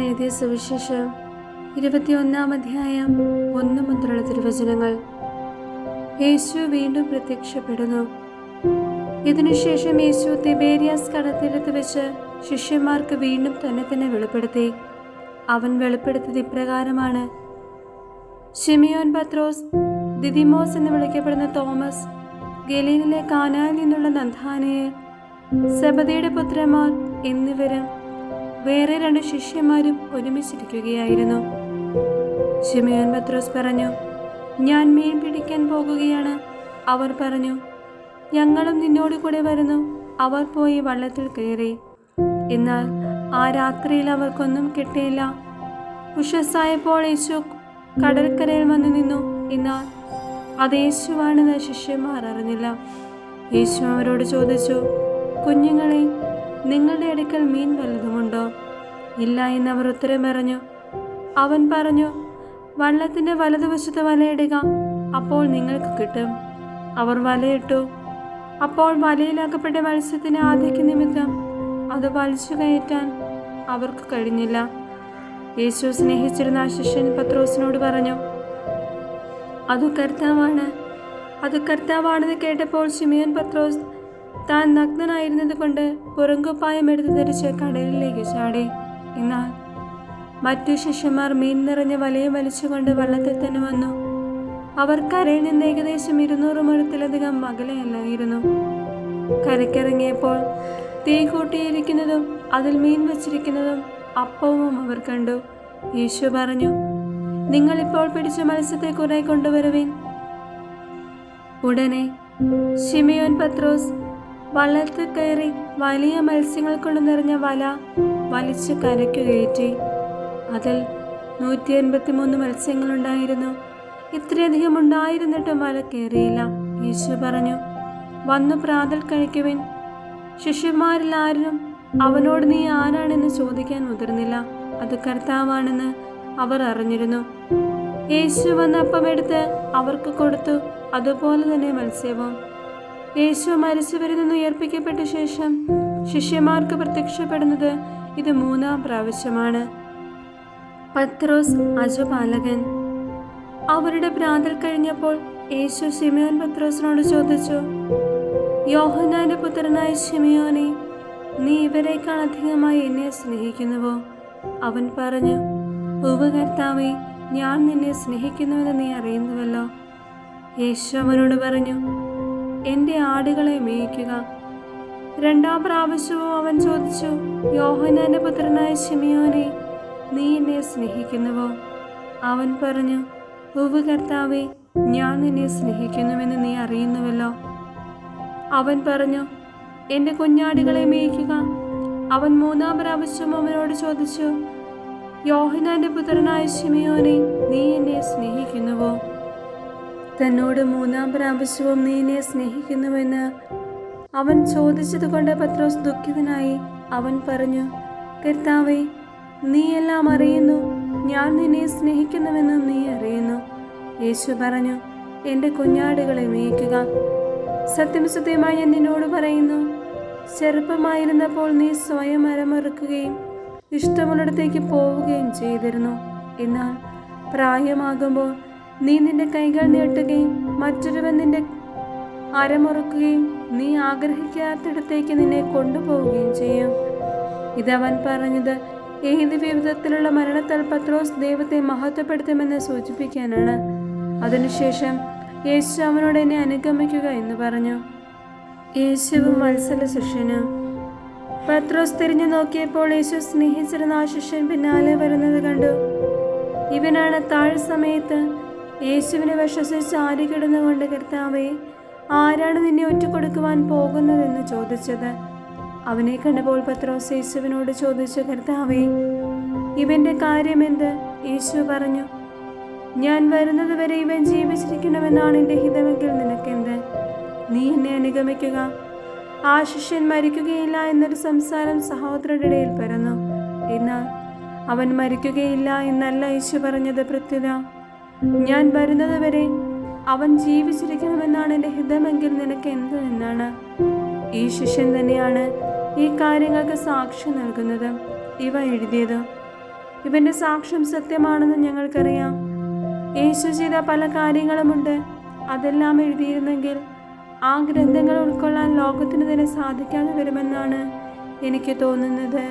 എഴുതിയ സുവിശേഷം 21-ാം അധ്യായം 1 മുതലുള്ള തിരുവചനങ്ങൾ. യേശു വീണ്ടും പ്രത്യക്ഷപ്പെടുന്നു. ഇതിനുശേഷം യേശു തിബേരിയാസ് കടൽത്തീരത്ത് വെച്ച് ശിഷ്യന്മാർക്ക് വീണ്ടും തന്നെ വെളിപ്പെടുത്തി. അവൻ വെളിപ്പെടുത്തിയത് ഇപ്രകാരമാണ്: ശിമിയോൻ പത്രോസ്, ദിദിമോസ് എന്ന് വിളിക്കപ്പെടുന്ന തോമസ്, ഗലീലിലെ കാനായിൽ നിന്നുള്ള നഥാനയേൽ, സെബദിയുടെ പുത്രന്മാർ എന്നിവരും വേറെ 2 ശിഷ്യന്മാരും ഒരുമിച്ചിരിക്കുകയായിരുന്നു. ശിമിയോൻ പത്രോസ് പറഞ്ഞു, ഞാൻ മീൻ പിടിക്കാൻ പോകുകയാണ്. അവർ പറഞ്ഞു, ഞങ്ങളും നിന്നോട് കൂടെ വരുന്നു. അവർ പോയി വള്ളത്തിൽ കയറി. എന്നാൽ ആ രാത്രിയിൽ അവർക്കൊന്നും കിട്ടിയില്ല. ഉഷസ്സായപ്പോൾ യേശു കടൽക്കരയിൽ വന്നു നിന്നു. എന്നാൽ അത് യേശുവാണെന്ന് ശിഷ്യന്മാർ അറിഞ്ഞില്ല. യേശു അവരോട് ചോദിച്ചു, കുഞ്ഞുങ്ങളെ, നിങ്ങളുടെ അടുക്കൽ മീൻ വല്ലതുമുണ്ടോ? ഇല്ല എന്നവർ ഉത്തരം പറഞ്ഞു. അവൻ പറഞ്ഞു, വള്ളത്തിൻ്റെ വലതുവശത്ത് വലയിടുക, അപ്പോൾ നിങ്ങൾക്ക് കിട്ടും. അവർ വലയിട്ടു. അപ്പോൾ വലയിലാക്കപ്പെട്ട മത്സ്യത്തിന് ആധിക്യ നിമിത്തം അത് വലിച്ചു കയറ്റാൻ അവർക്ക് കഴിഞ്ഞില്ല. യേശു സ്നേഹിച്ചിരുന്ന ആ ശിഷ്യൻ പത്രോസിനോട് പറഞ്ഞു, അത് കർത്താവാണെന്ന് കേട്ടപ്പോൾ ശിമിയോൻ പത്രോസ് താൻ നഗ്നനായിരുന്നത് കൊണ്ട് പുറങ്കുപ്പായം എടുത്ത് ധരിച്ച് കടലിലേക്ക് ചാടി. എന്നാൽ മറ്റു ശിഷ്യന്മാർ മീൻ നിറഞ്ഞ വലയം വലിച്ചുകൊണ്ട് വള്ളത്തിൽ തന്നെ വന്നു. അവർ കരയിൽ നിന്ന് ഏകദേശം 200 മുഴത്തിലധികം അകലെയല്ലായിരുന്നു. കരയ്ക്കിറങ്ങിയപ്പോൾ തീ കൂട്ടിയിരിക്കുന്നതും അതിൽ മീൻ വച്ചിരിക്കുന്നതും അപ്പവും അവർ കണ്ടു. യേശു പറഞ്ഞു, നിങ്ങളിപ്പോൾ പിടിച്ച മത്സ്യത്തെ കുറെ കൊണ്ടുവരുവിൻ. ഉടനെ ശിമിയോൻ പത്രോസ് വള്ളത്തിൽ കയറി വലിയ മത്സ്യങ്ങൾ കൊണ്ട് നിറഞ്ഞ വല വലിച്ച് കരയ്ക്കു കയറ്റി. അതിൽ 183 മത്സ്യങ്ങളുണ്ടായിരുന്നു. ഇത്രയധികം ഉണ്ടായിരുന്നിട്ടും വല കയറിയില്ല. യേശു പറഞ്ഞു, വന്നു പ്രാതൽ കഴിക്കുവിൻ. ശിഷ്യന്മാരിൽ ആരും അവനോട് നീ ആരാണെന്ന് ചോദിക്കാൻ മുതിർന്നില്ല. അത് കർത്താവാണെന്ന് അവർ അറിഞ്ഞിരുന്നു. യേശു വന്ന് അപ്പമെടുത്ത് അവർക്ക് കൊടുത്തു. അതുപോലെ തന്നെ മത്സ്യവും. യേശു മരിച്ചവരിൽ നിന്ന് ഉയർപ്പിക്കപ്പെട്ട ശേഷം ശിഷ്യന്മാർക്ക് പ്രത്യക്ഷപ്പെടുന്നത് ഇത് 3-ാം പ്രാവശ്യമാണ്. പത്രോസ് അജപാലകൻ. അവരുടെ പ്രാതൽ കഴിഞ്ഞപ്പോൾ യേശു ശിമിയോൻ പത്രോസിനോട് ചോദിച്ചു, യോഹന്നാന്റെ പുത്രനായ ശിമിയോനെ, നീ ഇവരെക്കാൾ അധികമായി എന്നെ സ്നേഹിക്കുന്നുവോ? അവൻ പറഞ്ഞു, ഉവ്വ് കർത്താവേ, ഞാൻ നിന്നെ സ്നേഹിക്കുന്നുവെന്ന് നീ അറിയുന്നുവല്ലോ. യേശു അവനോട് പറഞ്ഞു, എൻ്റെ ആടുകളെ മേയ്ക്കുക. 2-ാം പ്രാവശ്യവും അവൻ ചോദിച്ചു, യോഹന്നാന്റെ പുത്രനായ ശിമിയോനെ, നീ എന്നെ സ്നേഹിക്കുന്നുവോ? അവൻ പറഞ്ഞു, ഉവ്വ് കർത്താവേ, ഞാൻ നിന്നെ സ്നേഹിക്കുന്നുവെന്ന് നീ അറിയുന്നുവല്ലോ. അവൻ പറഞ്ഞു, എൻ്റെ കുഞ്ഞാടുകളെ മേയ്ക്കുക. അവൻ 3-ാം പ്രാവശ്യം അവനോട് ചോദിച്ചു, യോഹന്നാന്റെ പുത്രനായ ശിമിയോനെ, നീ എന്നെ സ്നേഹിക്കുന്നുവോ? തന്നോട് 3-ാം പ്രാവശ്യവും നീ എന്നെ സ്നേഹിക്കുന്നുവെന്ന് അവൻ ചോദിച്ചതുകൊണ്ട് പത്രോസ് ദുഃഖിതനായി. അവൻ പറഞ്ഞു, കർത്താവേ, നീ എല്ലാം അറിയുന്നു. ഞാൻ നിന്നെ സ്നേഹിക്കുന്നുവെന്ന് നീ അറിയുന്നു. യേശു പറഞ്ഞു, എൻ്റെ കുഞ്ഞാടുകളെ മേയ്ക്കുക. സത്യം സത്യമായി ഞാൻ നിന്നോട് പറയുന്നു, ചെറുപ്പമായിരുന്നപ്പോൾ നീ സ്വയം അരമറുക്കുകയും ഇഷ്ടമുള്ളിടത്തേക്ക് പോവുകയും ചെയ്തിരുന്നു. എന്നാൽ പ്രായമാകുമ്പോൾ നീ നിന്റെ കൈകൾ നീട്ടുകയും മറ്റൊരുവൻ നിന്റെ അരമുറുക്കുകയും നീ ആഗ്രഹിക്കാത്തിടത്തേക്ക് നിന്നെ കൊണ്ടുപോവുകയും ചെയ്യും. ഇതവൻ പറഞ്ഞത് ഏത് വിധത്തിലുള്ള മരണത്താൽ പത്രോസ് ദൈവത്തെ മഹത്വപ്പെടുത്തുമെന്ന് സൂചിപ്പിക്കാനാണ്. അതിനുശേഷം യേശു അവനോട് എന്നെ അനുഗമിക്കുക എന്ന് പറഞ്ഞു. യേശുവും വത്സല ശിഷ്യനും. പത്രോസ് തിരിഞ്ഞു നോക്കിയപ്പോൾ യേശു സ്നേഹിച്ചിരുന്ന ആ ശിഷ്യൻ പിന്നാലെ വരുന്നത് കണ്ടു. ഇവനാണ് താഴ് സമയത്ത് യേശുവിനെ വിശ്വസിച്ച് ആരി കിടന്നുകൊണ്ട്, കർത്താവേ, ആരാണ് നിന്നെ ഒറ്റുകൊടുക്കുവാൻ പോകുന്നതെന്ന് ചോദിച്ചത്. അവനെ കണ്ടപ്പോൾ പത്രോസ് യേശുവിനോട് ചോദിച്ചു, കർത്താവേ, ഇവന്റെ കാര്യമെന്ത്? യേശു പറഞ്ഞു, ഞാൻ വരുന്നത് വരെ ഇവൻ ജീവിച്ചിരിക്കണമെന്നാണ് എൻ്റെ ഹിതമെങ്കിൽ നിനക്കെന്ത്? നീ എന്നെ അനുഗമിക്കുക. ആ ശിഷ്യൻ മരിക്കുകയില്ല എന്നൊരു സംസാരം സഹോദരരുടെ ഇടയിൽ പരന്നു. എന്നാൽ അവൻ മരിക്കുകയില്ല എന്നല്ല യേശു പറഞ്ഞത്. പ്രത്യുത, ഞാൻ വരുന്നത് വരെ അവൻ ജീവിച്ചിരിക്കണമെന്നാണ് എൻ്റെ ഹിതമെങ്കിൽ നിനക്ക് എന്ത് എന്നാണ്. ഈ ശിഷ്യൻ തന്നെയാണ് ഈ കാര്യങ്ങൾക്ക് സാക്ഷ്യം നൽകുന്നത്. ഇവ എഴുതിയത് ഇവന്റെ സാക്ഷ്യം സത്യമാണെന്ന് ഞങ്ങൾക്കറിയാം. യേശു ചെയ്ത പല കാര്യങ്ങളുമുണ്ട്. അതെല്ലാം എഴുതിയിരുന്നെങ്കിൽ ആ ഗ്രന്ഥങ്ങൾ ഉൾക്കൊള്ളാൻ ലോകത്തിന് തന്നെ സാധിക്കാതെ വരുമെന്നാണ് എനിക്ക് തോന്നുന്നത്.